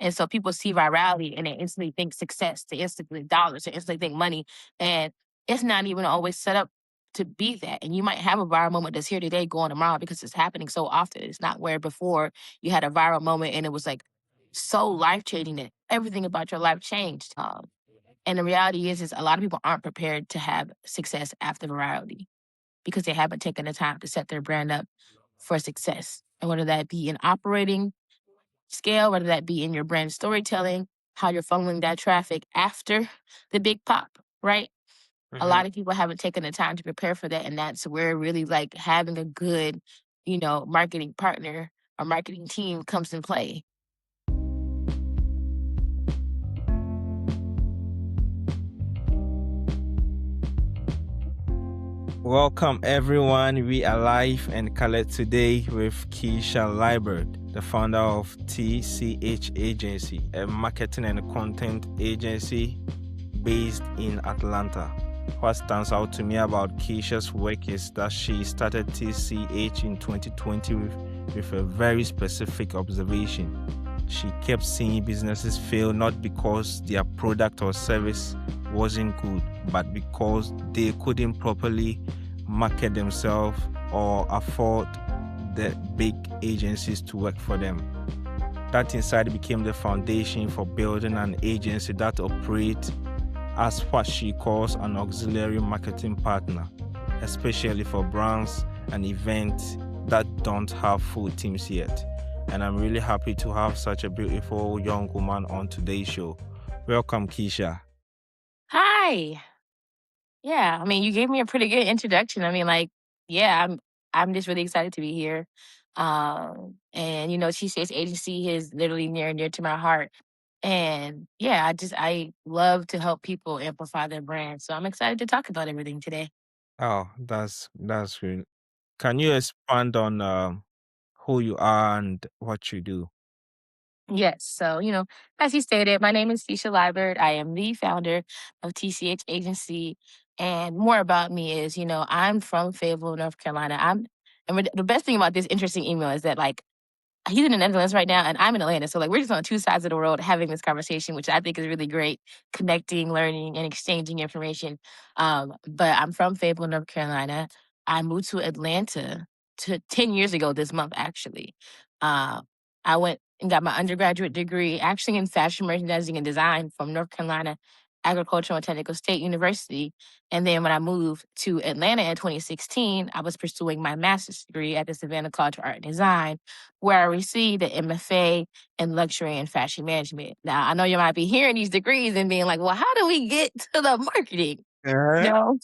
And so people see virality and they instantly think success, they instantly think dollars, they instantly think money. And it's not even always set up to be that. And you might have a viral moment that's here today, going tomorrow because it's happening so often. It's not where before you had a viral moment and it was like so life changing that everything about your life changed. And the reality is a lot of people aren't prepared to have success after virality because they haven't taken the time to set their brand up for success. And whether that be in operating scale, whether that be in your brand storytelling, how you're funneling that traffic after the big pop, right? A Hmm. lot of people haven't taken the time to prepare for that. And that's where really like having a good, marketing partner or marketing team comes in play. Welcome everyone. We are live and colored today with Keisha Liburd, the founder of TCH Agency, a marketing and content agency based in Atlanta. What stands out to me about Keisha's work is that she started TCH in 2020 with a very specific observation. She kept seeing businesses fail not because their product or service wasn't good, but because they couldn't properly market themselves or afford the big agencies to work for them. That insight became the foundation for building an agency that operates as what she calls an auxiliary marketing partner, especially for brands and events that don't have full teams yet. And I'm really happy to have such a beautiful young woman on today's show. Welcome, Keisha. Hi. Yeah. I mean, you gave me a pretty good introduction. I mean, like, yeah, I'm just really excited to be here. And TCS agency is literally near and dear to my heart. And yeah, I love to help people amplify their brand. So I'm excited to talk about everything today. Oh, that's great. Can you expand on who you are and what you do? Yes. So, as you stated, my name is Keisha Liburd. I am the founder of TCH Agency. And more about me is, I'm from Fayetteville, North Carolina. The best thing about this interesting email is that, like, he's in the Netherlands right now and I'm in Atlanta. So, like, we're just on two sides of the world having this conversation, which I think is really great, connecting, learning, and exchanging information. But I'm from Fayetteville, North Carolina. I moved to Atlanta 10 years ago this month, actually. Uh, I went and got my undergraduate degree actually in fashion merchandising and design from North Carolina Agricultural and Technical State University. And then when I moved to Atlanta in 2016, I was pursuing my master's degree at the Savannah College of Art and Design, where I received an MFA in luxury and fashion management. Now, I know you might be hearing these degrees and being like, well, how do we get to the marketing? Uh-huh. No.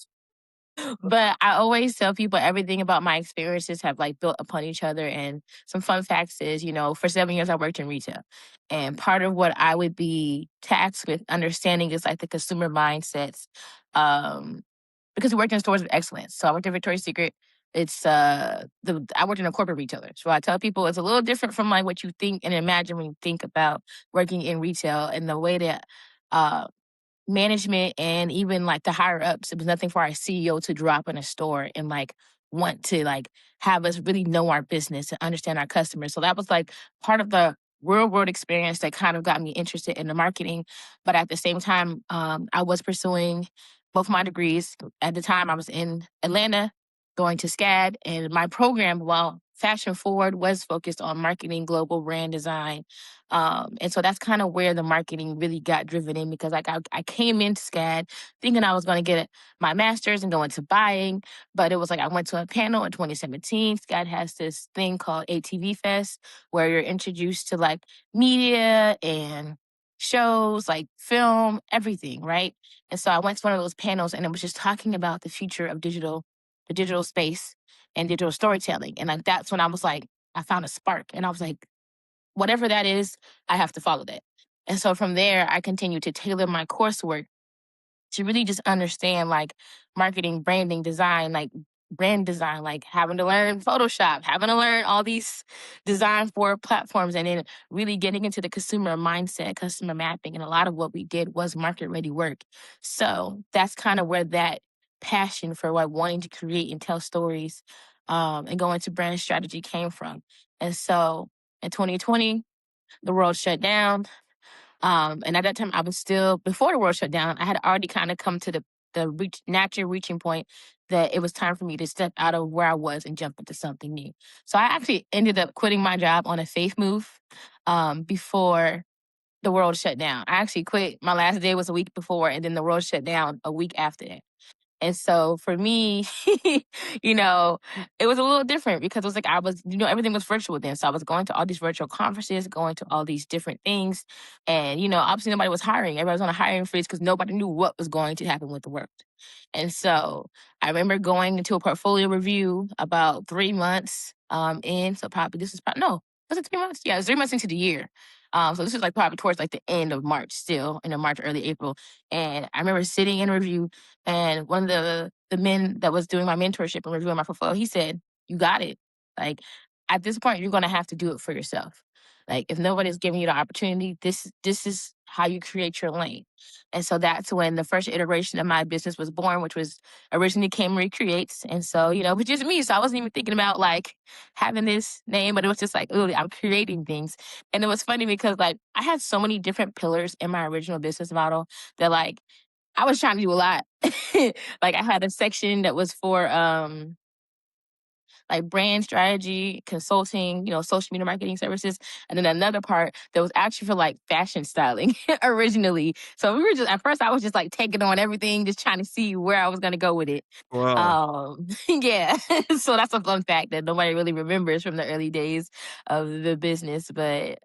But I always tell people everything about my experiences have like built upon each other. And some fun facts is, for 7 years I worked in retail. And part of what I would be tasked with understanding is like the consumer mindsets. Um, because we worked in stores of excellence. So I worked at Victoria's Secret. I worked in a corporate retailer. So I tell people it's a little different from like what you think and imagine when you think about working in retail, and the way that uh management and even like the higher ups, it was nothing for our CEO to drop in a store and like want to like have us really know our business and understand our customers. So that was like part of the real world experience that kind of got me interested in the marketing. But at the same time, I was pursuing both my degrees. At the time, I was in Atlanta going to SCAD, and my program, while fashion forward, was focused on marketing, global brand design, and so that's kind of where the marketing really got driven in, because like I came into SCAD thinking I was going to get my master's and go into buying, but it was like I went to a panel in 2017. SCAD has this thing called ATV Fest where you're introduced to like media and shows, like film, everything, right? And so I went to one of those panels and it was just talking about the future of the digital space and digital storytelling. And like that's when I was like, I found a spark and I was like, whatever that is, I have to follow that. And so from there, I continued to tailor my coursework to really just understand like marketing, branding, design, like brand design, like having to learn Photoshop, having to learn all these design for platforms, and then really getting into the consumer mindset, customer mapping. And a lot of what we did was market ready work. So that's kind of where that passion for like wanting to create and tell stories and go into brand strategy came from. And so in 2020, the world shut down. And at that time, I was still before the world shut down. I had already kind of come to the natural reaching point that it was time for me to step out of where I was and jump into something new. So I actually ended up quitting my job on a faith move before the world shut down. I actually quit. My last day was a week before, and then the world shut down a week after that. And so for me, you know, it was a little different because it was like I was, everything was virtual then. So I was going to all these virtual conferences, going to all these different things. And, obviously nobody was hiring. Everybody was on a hiring freeze because nobody knew what was going to happen with the world. And so I remember going into a portfolio review about 3 months in. So probably this is probably, no, was it 3 months? Yeah, it was 3 months into the year. So this is like probably towards like the end of March still, in March, early April. And I remember sitting in review and one of the men that was doing my mentorship and reviewing my portfolio, he said, "You got it. Like at this point, you're gonna have to do it for yourself. Like if nobody's giving you the opportunity, this is how you create your lane." And so that's when the first iteration of my business was born, which was originally came Recreates. And so, but just me. So I wasn't even thinking about like having this name, but it was just like, oh, I'm creating things. And it was funny because like I had so many different pillars in my original business model that like I was trying to do a lot. Like I had a section that was for like brand strategy, consulting, social media marketing services. And then another part that was actually for like fashion styling originally. So we were just at first I was just like taking on everything, just trying to see where I was gonna go with it. Wow. Yeah. So that's a fun fact that nobody really remembers from the early days of the business. But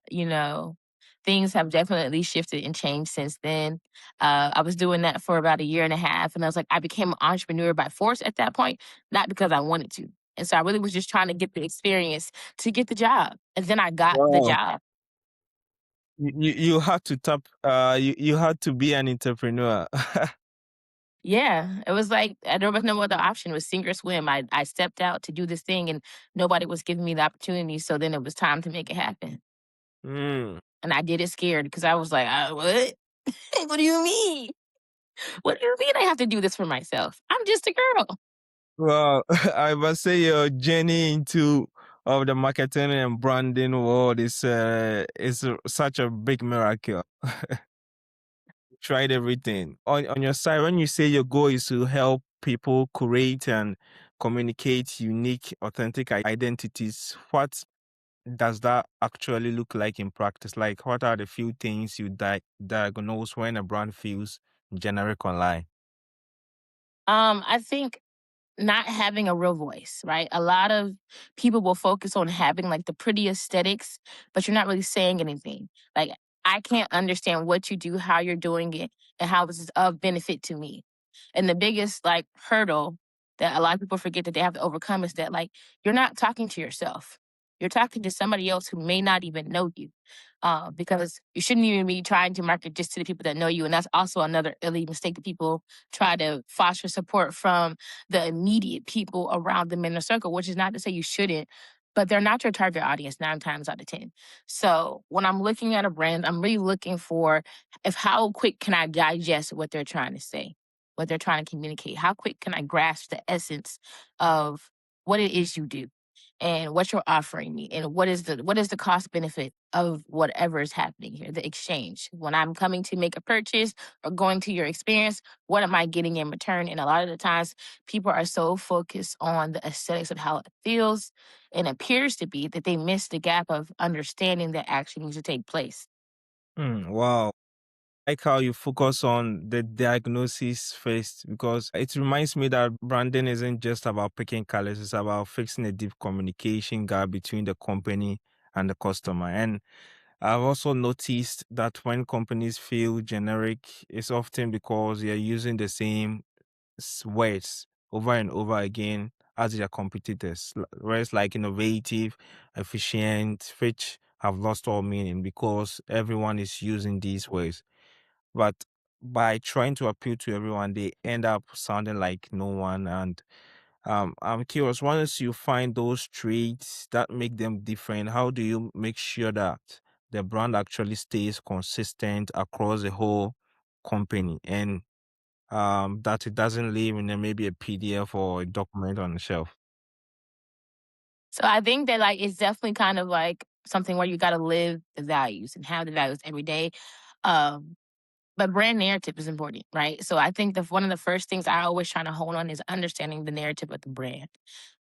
things have definitely shifted and changed since then. I was doing that for about a year and a half, and I was like, I became an entrepreneur by force at that point, not because I wanted to. And so I really was just trying to get the experience to get the job. And then I got the Wow. job. You had to tap you had to be an entrepreneur. Yeah. It was like there was no other option. It was sink or swim. I stepped out to do this thing and nobody was giving me the opportunity. So then it was time to make it happen. Mm. And I did it scared because I was like, what? What do you mean? What do you mean I have to do this for myself? I'm just a girl. Well, I must say your journey into of the marketing and branding world is such a big miracle. Tried everything. On your side, when you say your goal is to help people create and communicate unique, authentic identities, what does that actually look like in practice? Like, what are the few things you diagnose when a brand feels generic online? I think not having a real voice, right? A lot of people will focus on having like the pretty aesthetics, but you're not really saying anything. Like, I can't understand what you do, how you're doing it, and how this is of benefit to me. And the biggest like hurdle that a lot of people forget that they have to overcome is that like you're not talking to yourself. You're talking to somebody else who may not even know you. Because you shouldn't even be trying to market just to the people that know you. And that's also another early mistake that people try to foster support from the immediate people around them in the circle, which is not to say you shouldn't, but they're not your target audience 9 times out of 10. So when I'm looking at a brand, I'm really looking for if how quick can I digest what they're trying to say, what they're trying to communicate? How quick can I grasp the essence of what it is you do and what you're offering me and what is the cost benefit of whatever is happening here, the exchange. When I'm coming to make a purchase or going to your experience, what am I getting in return? And a lot of the times, people are so focused on the aesthetics of how it feels and appears to be that they miss the gap of understanding that action needs to take place. Wow. Like how you focus on the diagnosis first, because it reminds me that branding isn't just about picking colors, it's about fixing a deep communication gap between the company and the customer. And I've also noticed that when companies feel generic, it's often because they're using the same words over and over again as their competitors. Words like innovative, efficient, which have lost all meaning because everyone is using these words. But by trying to appeal to everyone, they end up sounding like no one. And I'm curious, once you find those traits that make them different, how do you make sure that the brand actually stays consistent across the whole company and that it doesn't live in maybe a PDF or a document on the shelf? So I think that like it's definitely kind of like something where you got to live the values and have the values every day. Um, but brand narrative is important, right? So I think one of the first things I always try to hone on is understanding the narrative of the brand.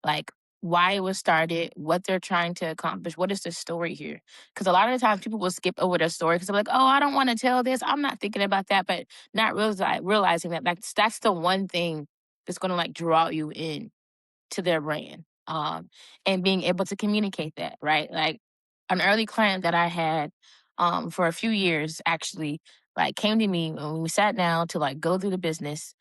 Like why it was started, what they're trying to accomplish, what is the story here? Because a lot of the times people will skip over the story because they're like, oh, I don't want to tell this. I'm not thinking about that, but not realizing that that's the one thing that's going to like draw you in to their brand, and being able to communicate that, right? Like an early client that I had for a few years actually like came to me when we sat down to like go through the business.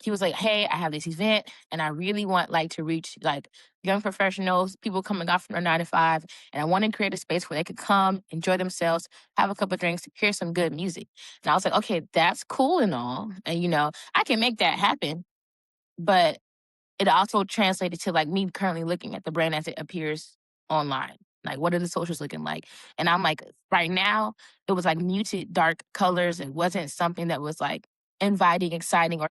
He was like, "Hey, I have this event, and I really want like to reach like young professionals, people coming off from their 9 to 5, and I want to create a space where they could come, enjoy themselves, have a couple of drinks, hear some good music." And I was like, "Okay, that's cool and all, and I can make that happen, but it also translated to like me currently looking at the brand as it appears online. Like, what are the socials looking like?" And I'm like, right now, it was like muted dark colors. It wasn't something that was like inviting, exciting, or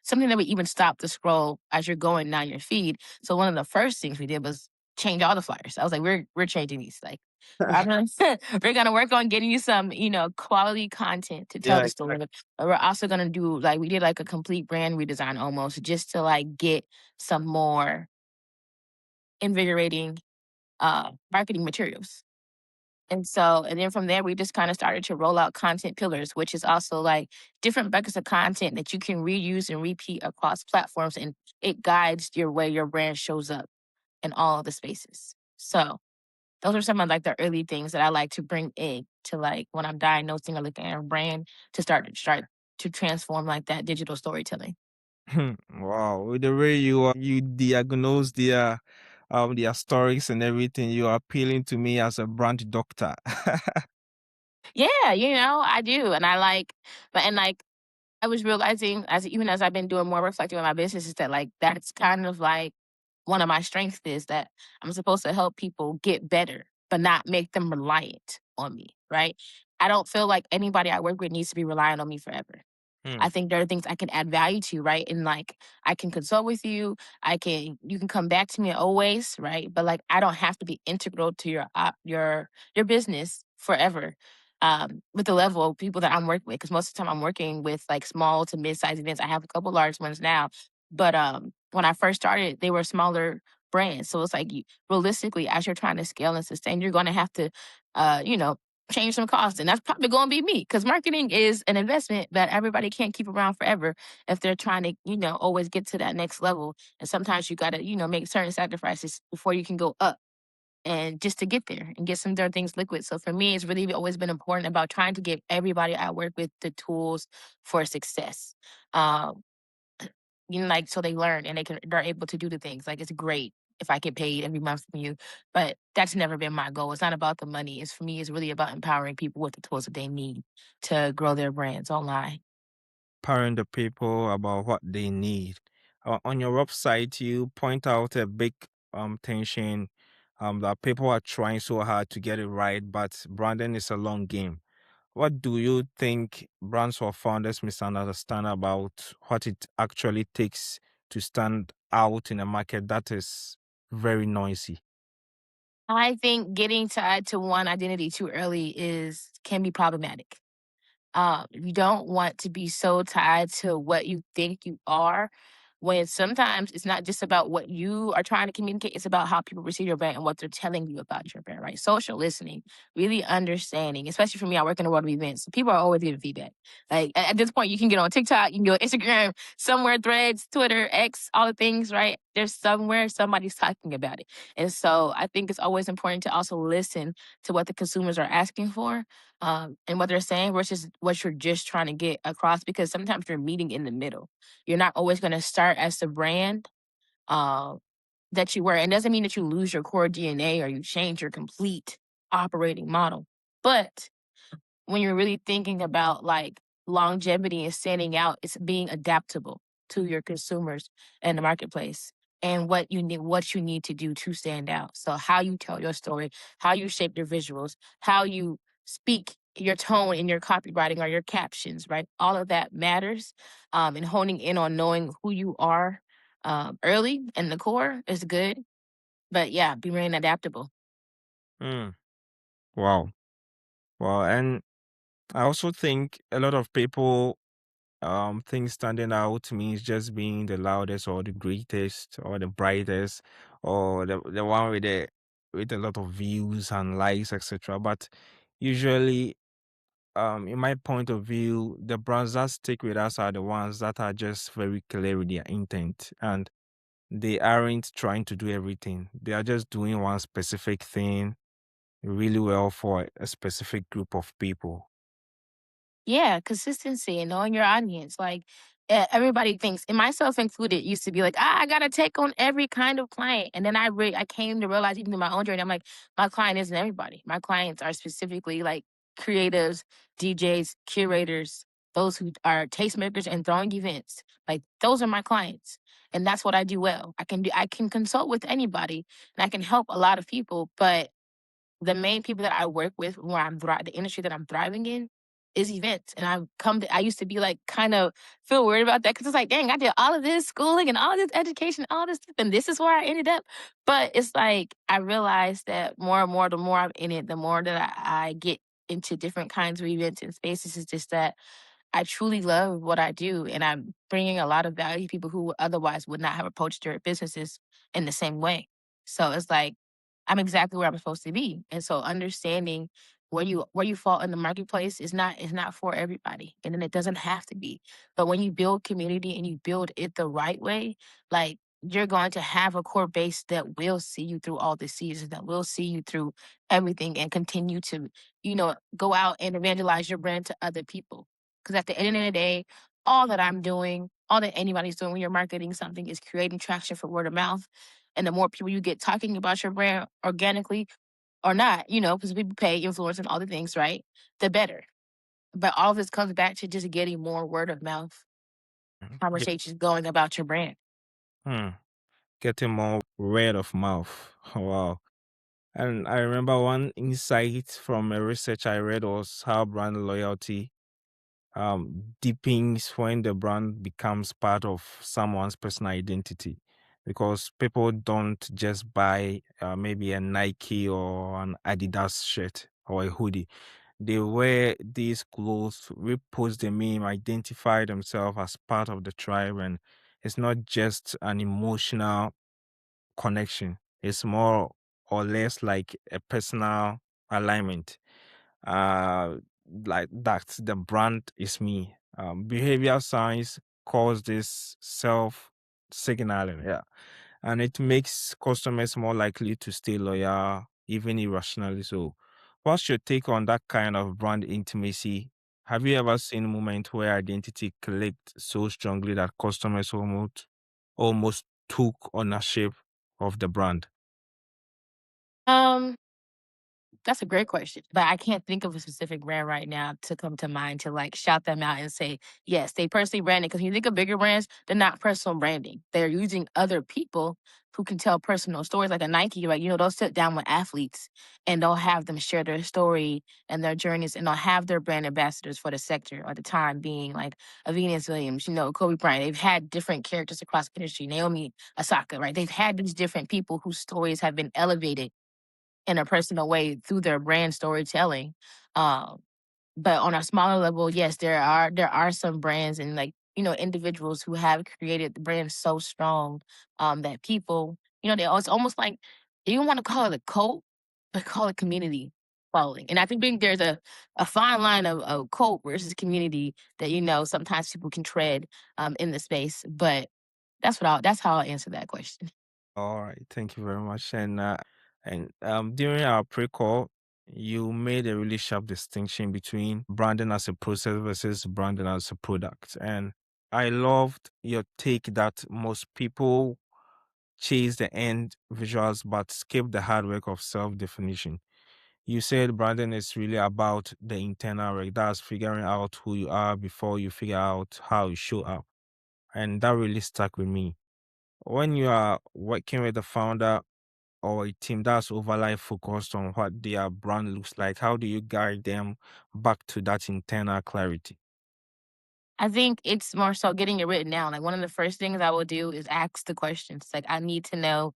something that would even stop the scroll as you're going down your feed. So one of the first things we did was change all the flyers. I was like, we're changing these. Like, I'm gonna, we're gonna work on getting you some, quality content to tell Yeah. the story. But we're also gonna do like we did like a complete brand redesign almost just to like get some more invigorating marketing materials. And then from there, we just kind of started to roll out content pillars, which is also like different buckets of content that you can reuse and repeat across platforms. And it guides your way your brand shows up in all of the spaces. So those are some of like the early things that I like to bring in to like when I'm diagnosing or looking at a brand to start to transform like that digital storytelling. Wow, with the way you diagnose their stories and everything, you are appealing to me as a brand doctor. Yeah, I do. And I like, but and like I was realizing as even as I've been doing more reflecting on my business is that like that's kind of like one of my strengths is that I'm supposed to help people get better, but not make them reliant on me, right? I don't feel like anybody I work with needs to be relying on me forever. Hmm. I think there are things I can add value to, right? And like I can consult with you. You can come back to me always, right? But like I don't have to be integral to your business forever. With the level of people that I'm working with, because most of the time I'm working with like small to mid-sized events. I have a couple large ones now, but when I first started, they were smaller brands. So it's like realistically, as you're trying to scale and sustain, you're going to have to, uh, you know, change some costs. And that's probably going to be me because marketing is an investment that everybody can't keep around forever if they're trying to, always get to that next level. And sometimes you got to, make certain sacrifices before you can go up and just to get there and get some other things liquid. So for me, it's really always been important about trying to give everybody I work with the tools for success. Um, like so they learn and they're able to do the things. Like it's great if I get paid every month from you, but that's never been my goal. It's not about the money. It's for me, it's really about empowering people with the tools that they need to grow their brands online. Empowering the people about what they need. On your website, you point out a big tension that people are trying so hard to get it right, but branding is a long game. What do you think brands or founders misunderstand about what it actually takes to stand out in a market that is very noisy? I think getting tied to one identity too early is can be problematic. You don't want to be so tied to what you think you are when sometimes it's not just about what you are trying to communicate, it's about how people receive your brand and what they're telling you about your brand, right? Social listening, really understanding, especially for me, I work in a world of events. So people are always giving feedback. Like at this point, you can get on TikTok, you can go on Instagram, somewhere, threads, Twitter, X, all the things, right? There's somewhere somebody's talking about it. And so I think it's always important to also listen to what the consumers are asking for and what they're saying versus what you're just trying to get across because sometimes you're meeting in the middle. You're not always going to start as the brand uh, that you were. And it doesn't mean that you lose your core DNA or you change your complete operating model. But when you're really thinking about like longevity and standing out, it's being adaptable to your consumers and the marketplace and what you need to do to stand out. So how you tell your story, how you shape your visuals, how you speak your tone in your copywriting or your captions, right? All of that matters. And honing in on knowing who you are early and the core is good. But yeah, be really adaptable. Hmm. Wow. Wow. And I also think a lot of people think standing out means just being the loudest or the greatest or the brightest or the one with a lot of views and likes, etc. But usually, in my point of view, the brands that stick with us are the ones that are just very clear with their intent, and they aren't trying to do everything. They are just doing one specific thing really well for a specific group of people. Yeah, consistency and knowing your audience. Like everybody thinks, and myself included, used to be like, I gotta take on every kind of client. And then I came to realize even in my own journey, I'm like, my client isn't everybody. My clients are specifically like creatives, DJs, curators, those who are tastemakers and throwing events. Like those are my clients. And that's what I do well. I can consult with anybody and I can help a lot of people, but the main people that I work with where the industry that I'm thriving in is events. And I used to be like kind of feel worried about that because it's like, dang, I did all of this schooling and all this education, all this stuff, and this is where I ended up. But it's like I realized that more and more, the more I'm in it, the more that I get into different kinds of events and spaces. Is just that I truly love what I do, and I'm bringing a lot of value to people who otherwise would not have approached their businesses in the same way. So it's like I'm exactly where I'm supposed to be, and so understanding where you fall in the marketplace is not for everybody, and then it doesn't have to be. But when you build community and you build it the right way, like you're going to have a core base that will see you through all the seasons, that will see you through everything, and continue to go out and evangelize your brand to other people. Because at the end of the day, all that I'm doing, all that anybody's doing when you're marketing something is creating traction for word of mouth. And the more people you get talking about your brand organically or not, because people pay influence and all the things, right? The better. But all of this comes back to just getting more word of mouth Get, conversations going about your brand. hmm, getting more word of mouth. Wow. And I remember one insight from a research I read was how brand loyalty deepens when the brand becomes part of someone's personal identity. Because people don't just buy maybe a Nike or an Adidas shirt or a hoodie. They wear these clothes, repost the meme, identify themselves as part of the tribe, and it's not just an emotional connection. It's more or less like a personal alignment. Uh, like that, the brand is me. Behavioral science calls this self signaling. Yeah, and it makes customers more likely to stay loyal, even irrationally so. What's your take on that kind of brand intimacy? Have you ever seen a moment where identity clicked so strongly that customers almost took ownership of the brand? Um, That's a great question, but I can't think of a specific brand right now to come to mind to like shout them out and say, yes, they personally branded. Because when you think of bigger brands, they're not personal branding. They're using other people who can tell personal stories, like a Nike, right? They'll sit down with athletes and they'll have them share their story and their journeys, and they'll have their brand ambassadors for the sector or the time being, like a Venus Williams, Kobe Bryant. They've had different characters across the industry, Naomi Osaka, right? They've had these different people whose stories have been elevated in a personal way through their brand storytelling. Um, but on a smaller level, yes, there are some brands and like individuals who have created the brand so strong that people it's almost like you don't want to call it a cult, but call it community following. And I think there's a fine line of cult versus community that sometimes people can tread in the space. But that's how I'll answer that question. All right, thank you very much. And during our pre-call, you made a really sharp distinction between branding as a process versus branding as a product. And I loved your take that most people chase the end visuals but skip the hard work of self-definition. You said branding is really about the internal work. That's figuring out who you are before you figure out how you show up. And that really stuck with me. When you are working with the founder or a team that's overly focused on what their brand looks like, how do you guide them back to that internal clarity? I think it's more so getting it written down. Like one of the first things I will do is ask the questions. Like I need to know.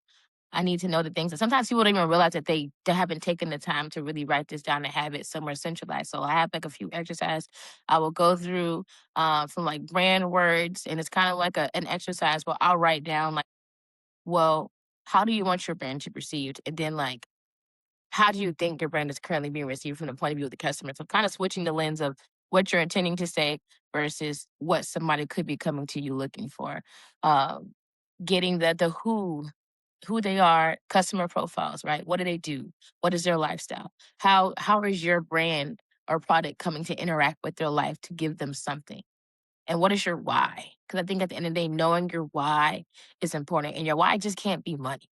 I need to know the things. And sometimes people don't even realize that they haven't taken the time to really write this down and have it somewhere centralized. So I have like a few exercises I will go through from like brand words, and it's kind of like an exercise where I'll write down like, well, how do you want your brand to be perceived? And then like, how do you think your brand is currently being received from the point of view of the customer? So kind of switching the lens of what you're intending to say versus what somebody could be coming to you looking for. Um, Getting the who they are, customer profiles, right? What do they do? What is their lifestyle? How is your brand or product coming to interact with their life to give them something? And what is your why? Because I think at the end of the day, knowing your why is important. And your why just can't be money.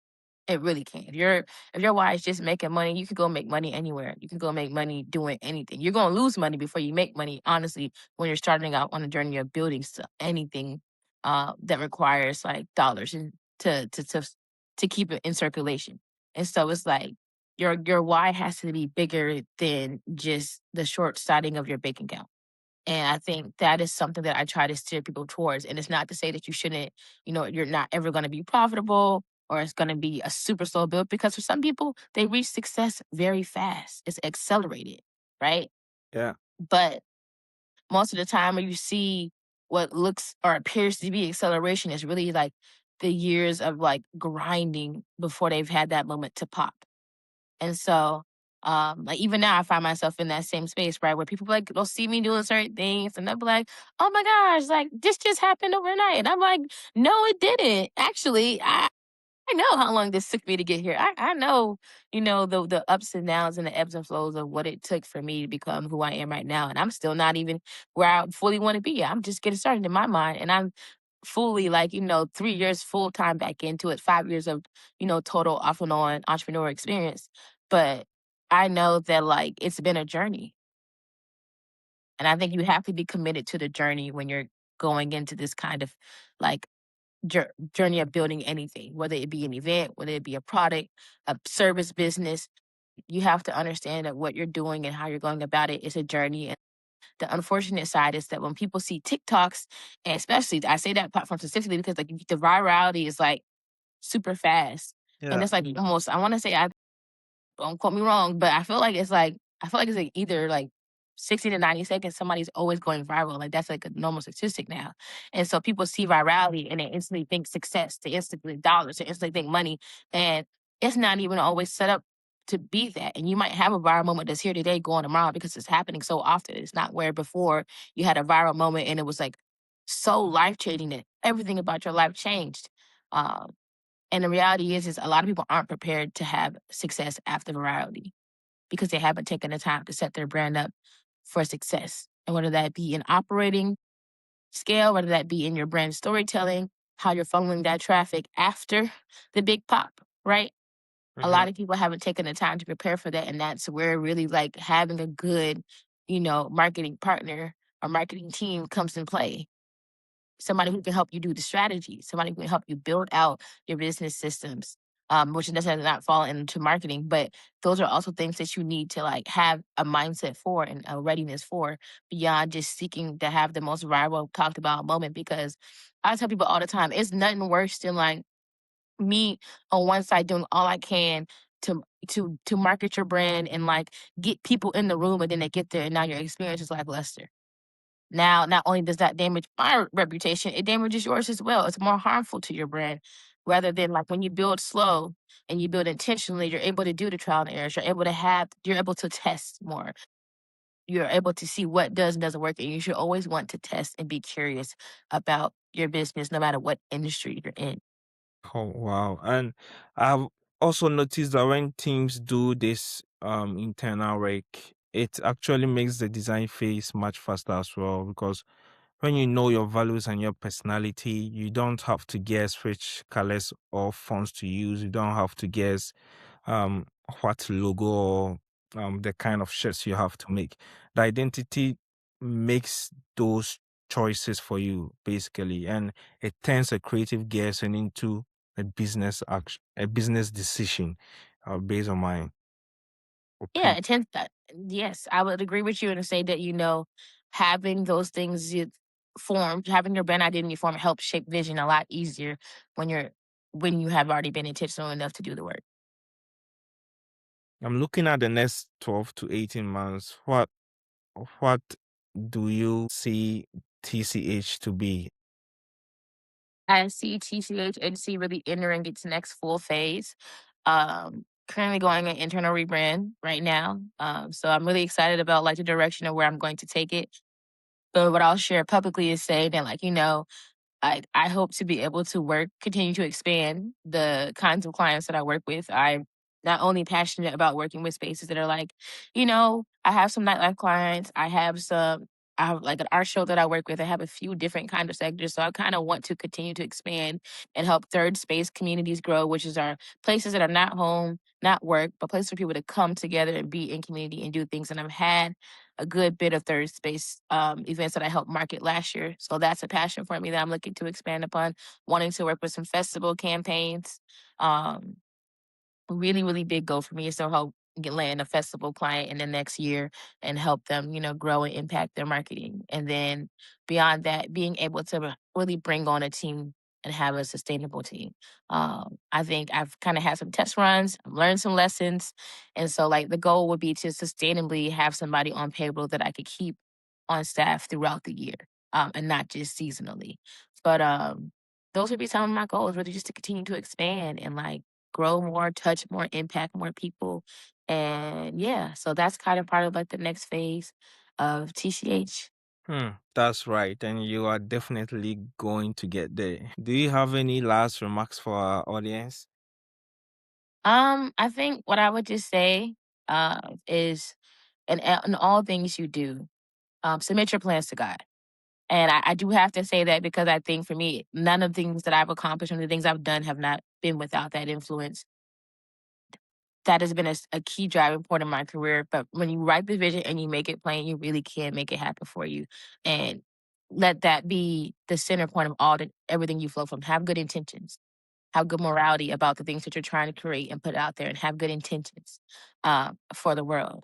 It really can. If your why is just making money, you can go make money anywhere. You can go make money doing anything. You're gonna lose money before you make money, honestly, when you're starting out on a journey of building stuff, anything that requires like dollars and to keep it in circulation. And so it's like your why has to be bigger than just the short sighting of your bank account. And I think that is something that I try to steer people towards. And it's not to say that you shouldn't, you're not ever going to be profitable or it's going to be a super slow build, because for some people, they reach success very fast. It's accelerated, right? Yeah. But most of the time, when you see what looks or appears to be acceleration, is really like the years of like grinding before they've had that moment to pop. And so, like even now, I find myself in that same space, right, where people like they'll see me doing certain things, and they'll be like, "Oh my gosh, like this just happened overnight," and I'm like, "No, it didn't. Actually, I know how long this took me to get here. I know, the ups and downs and the ebbs and flows of what it took for me to become who I am right now. And I'm still not even where I fully want to be. I'm just getting started in my mind. And I'm fully like, 3 years full time back into it, 5 years of, total off and on entrepreneur experience. But I know that like it's been a journey. And I think you have to be committed to the journey when you're going into this kind of like journey of building anything, whether it be an event, whether it be a product, a service business. You have to understand that what you're doing and how you're going about it is a journey. And the unfortunate side is that when people see TikToks, and especially I say that platform specifically because like the virality is like super fast. And Yeah. it's like almost, I want to say, I don't quote me wrong, but I feel like it's like either like 60 to 90 seconds, somebody's always going viral. Like that's like a normal statistic now. And so people see virality and they instantly think success, they instantly think dollars, they instantly think money. And it's not even always set up to be that. And you might have a viral moment that's here today, going tomorrow, because it's happening so often. It's not where before you had a viral moment and it was like so life changing that everything about your life changed. Um, and the reality is a lot of people aren't prepared to have success after virality because they haven't taken the time to set their brand up for success. And whether that be in operating scale, whether that be in your brand storytelling, how you're funneling that traffic after the big pop, right? A Hmm. lot of people haven't taken the time to prepare for that. And that's where really like having a good, marketing partner or marketing team comes in play. Somebody who can help you do the strategy, somebody who can help you build out your business systems, which does not fall into marketing, but those are also things that you need to like have a mindset for and a readiness for beyond just seeking to have the most viral talked about moment. Because I tell people all the time, it's nothing worse than like me on one side doing all I can to market your brand and like get people in the room, and then they get there and now your experience is lackluster. Now, not only does that damage my reputation, it damages yours as well. It's more harmful to your brand rather than like when you build slow and you build intentionally, you're able to do the trial and errors. You're able to test more. You're able to see what does and doesn't work. And you should always want to test and be curious about your business, no matter what industry you're in. Oh wow. And I've also noticed that when teams do this internal work, it actually makes the design phase much faster as well, because when you know your values and your personality, you don't have to guess which colors or fonts to use. You don't have to guess um what logo or the kind of shirts you have to make. The identity makes those choices for you basically, and it turns a creative guessing into a business action, a business decision, based on my Yeah, opinion. it tends that. Yes, I would agree with you and say that, having those things formed, having your brand identity form helps shape vision a lot easier when you're when you have already been intentional enough to do the work. I'm looking at the next 12 to 18 months. What do you see TCH to be? I see TCH Agency really entering its next full phase. Currently going an internal rebrand right now. So I'm really excited about like the direction of where I'm going to take it. But what I'll share publicly is saying that like, I hope to be able to continue to expand the kinds of clients that I work with. I'm not only passionate about working with spaces that are like, I have some nightlife clients. I have like an art show that I work with. I have a few different kind of sectors. So I kind of want to continue to expand and help third space communities grow, which is our places that are not home, not work, but places for people to come together and be in community and do things. And I've had a good bit of third space events that I helped market last year. So that's a passion for me that I'm looking to expand upon, wanting to work with some festival campaigns. Um, really, really big goal for me is to help land a festival client in the next year and help them, grow and impact their marketing. And then beyond that, being able to really bring on a team and have a sustainable team. I think I've kind of had some test runs, I've learned some lessons. And so like the goal would be to sustainably have somebody on payroll that I could keep on staff throughout the year, and not just seasonally. But those would be some of my goals, really just to continue to expand and like grow more, touch more, impact more people. And yeah, so that's kind of part of like the next phase of TCH. That's right, and you are definitely going to get there. Do you have any last remarks for our audience? I think what I would just say is in all things you do, submit your plans to God. And I do have to say that because I think for me, none of the things that I've accomplished and the things I've done have not been without that influence. That has been a key driving point in my career. But when you write the vision and you make it plain, you really can make it happen for you. And let that be the center point of everything you flow from. Have good intentions, have good morality about the things that you're trying to create and put out there, and have good intentions for the world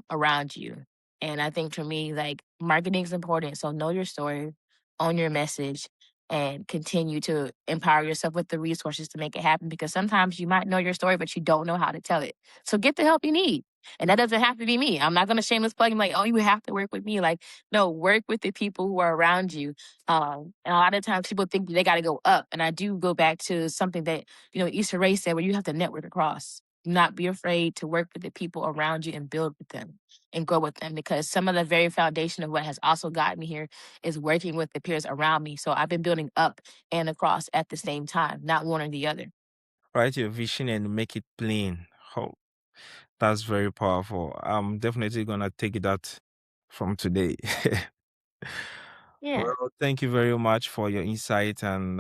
around you. And I think for me, like marketing is important. So know your story, own your message, and continue to empower yourself with the resources to make it happen. Because sometimes you might know your story, but you don't know how to tell it. So get the help you need. And that doesn't have to be me. I'm not going to shameless plug and like, oh, you have to work with me. Like, no, work with the people who are around you. And a lot of times people think they got to go up. And I do go back to something that, Issa Rae said, where you have to network across. Not be afraid to work with the people around you and build with them and grow with them, because some of the very foundation of what has also gotten me here is working with the peers around me. So I've been building up and across at the same time, not one or the other. Write your vision and make it plain. Oh, that's very powerful. I'm definitely gonna take that from today. Yeah. Well, thank you very much for your insight and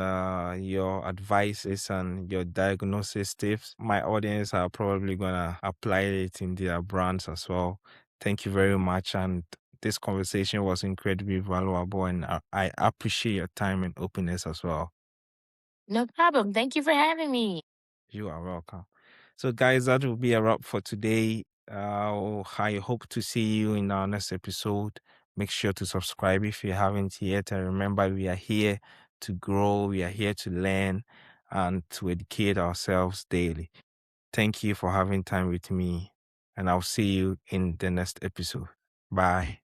your advices and your diagnosis tips. My audience are probably gonna apply it in their brands as well. Thank you very much, and this conversation was incredibly valuable, and I appreciate your time and openness as well. No problem. Thank you for having me. You are welcome. So, guys, that will be a wrap for today. I hope to see you in our next episode. Make sure to subscribe if you haven't yet. And remember, we are here to grow, we are here to learn and to educate ourselves daily. Thank you for having time with me, and I'll see you in the next episode. Bye.